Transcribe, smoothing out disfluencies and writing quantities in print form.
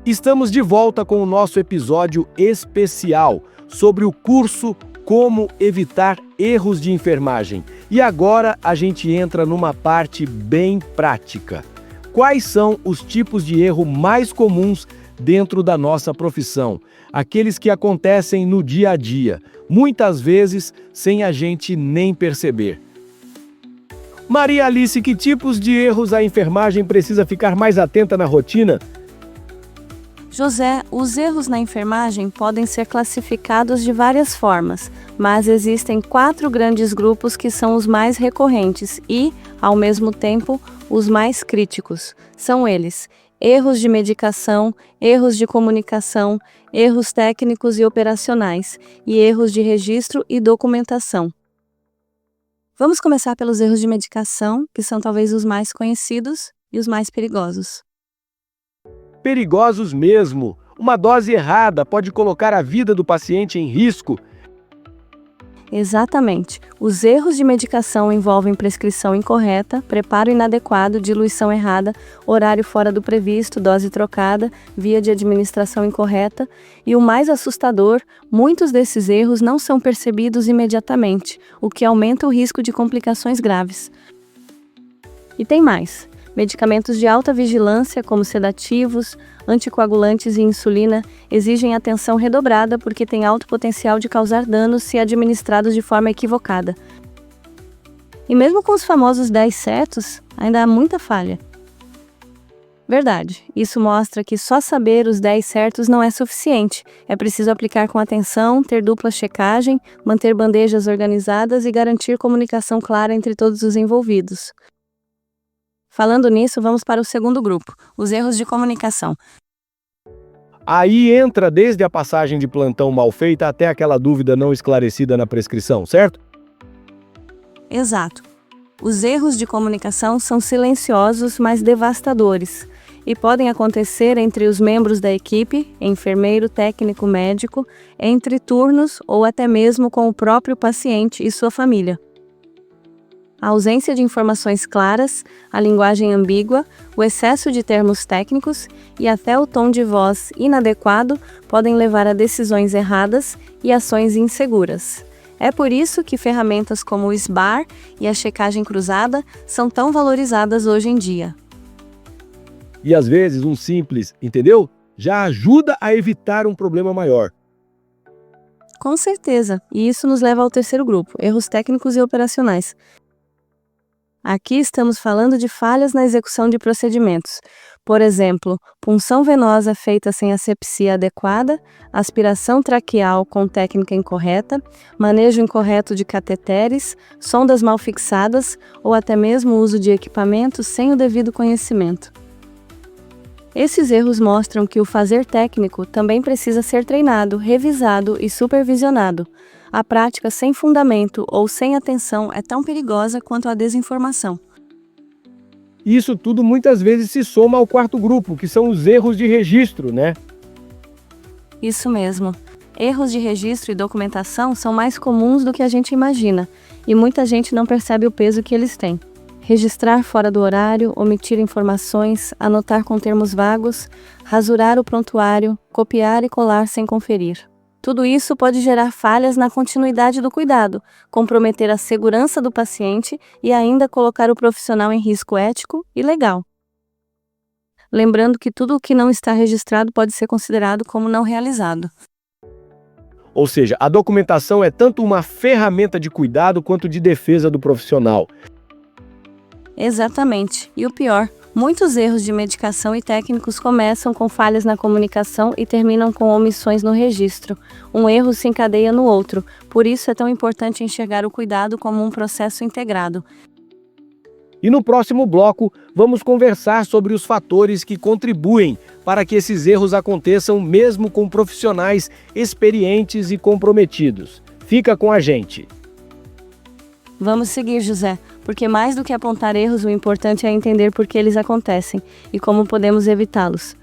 Estamos de volta com o nosso episódio especial sobre o curso Como Evitar Erros de Enfermagem. E agora a gente entra numa parte bem prática. Quais são os tipos de erro mais comuns dentro da nossa profissão? Aqueles que acontecem no dia a dia, muitas vezes sem a gente nem perceber. Maria Alice, que tipos de erros a enfermagem precisa ficar mais atenta na rotina? José, os erros na enfermagem podem ser classificados de várias formas, mas existem 4 grandes grupos que são os mais recorrentes e, ao mesmo tempo, os mais críticos. São eles: erros de medicação, erros de comunicação, erros técnicos e operacionais, e erros de registro e documentação. Vamos começar pelos erros de medicação, que são talvez os mais conhecidos e os mais perigosos. Perigosos mesmo. Uma dose errada pode colocar a vida do paciente em risco. Exatamente. Os erros de medicação envolvem prescrição incorreta, preparo inadequado, diluição errada, horário fora do previsto, dose trocada, via de administração incorreta e, o mais assustador, muitos desses erros não são percebidos imediatamente, o que aumenta o risco de complicações graves. E tem mais. Medicamentos de alta vigilância, como sedativos, anticoagulantes e insulina, exigem atenção redobrada porque têm alto potencial de causar danos se administrados de forma equivocada. E mesmo com os famosos 10 certos, ainda há muita falha. Verdade, isso mostra que só saber os 10 certos não é suficiente. É preciso aplicar com atenção, ter dupla checagem, manter bandejas organizadas e garantir comunicação clara entre todos os envolvidos. Falando nisso, vamos para o segundo grupo, os erros de comunicação. Aí entra desde a passagem de plantão mal feita até aquela dúvida não esclarecida na prescrição, certo? Exato. Os erros de comunicação são silenciosos, mas devastadores, e podem acontecer entre os membros da equipe, enfermeiro, técnico, médico, entre turnos ou até mesmo com o próprio paciente e sua família. A ausência de informações claras, a linguagem ambígua, o excesso de termos técnicos e até o tom de voz inadequado podem levar a decisões erradas e ações inseguras. É por isso que ferramentas como o SBAR e a checagem cruzada são tão valorizadas hoje em dia. E às vezes um simples, entendeu? Já ajuda a evitar um problema maior. Com certeza, e isso nos leva ao terceiro grupo, erros técnicos e operacionais. Aqui estamos falando de falhas na execução de procedimentos. Por exemplo, punção venosa feita sem asepsia adequada, aspiração traqueal com técnica incorreta, manejo incorreto de cateteres, sondas mal fixadas ou até mesmo o uso de equipamentos sem o devido conhecimento. Esses erros mostram que o fazer técnico também precisa ser treinado, revisado e supervisionado. A prática sem fundamento ou sem atenção é tão perigosa quanto a desinformação. Isso tudo muitas vezes se soma ao quarto grupo, que são os erros de registro, né? Isso mesmo. Erros de registro e documentação são mais comuns do que a gente imagina, e muita gente não percebe o peso que eles têm. Registrar fora do horário, omitir informações, anotar com termos vagos, rasurar o prontuário, copiar e colar sem conferir. Tudo isso pode gerar falhas na continuidade do cuidado, comprometer a segurança do paciente e ainda colocar o profissional em risco ético e legal. Lembrando que tudo o que não está registrado pode ser considerado como não realizado. Ou seja, a documentação é tanto uma ferramenta de cuidado quanto de defesa do profissional. Exatamente. E o pior, muitos erros de medicação e técnicos começam com falhas na comunicação e terminam com omissões no registro. Um erro se encadeia no outro, por isso é tão importante enxergar o cuidado como um processo integrado. E no próximo bloco, vamos conversar sobre os fatores que contribuem para que esses erros aconteçam mesmo com profissionais experientes e comprometidos. Fica com a gente! Vamos seguir, José, porque mais do que apontar erros, o importante é entender por que eles acontecem e como podemos evitá-los.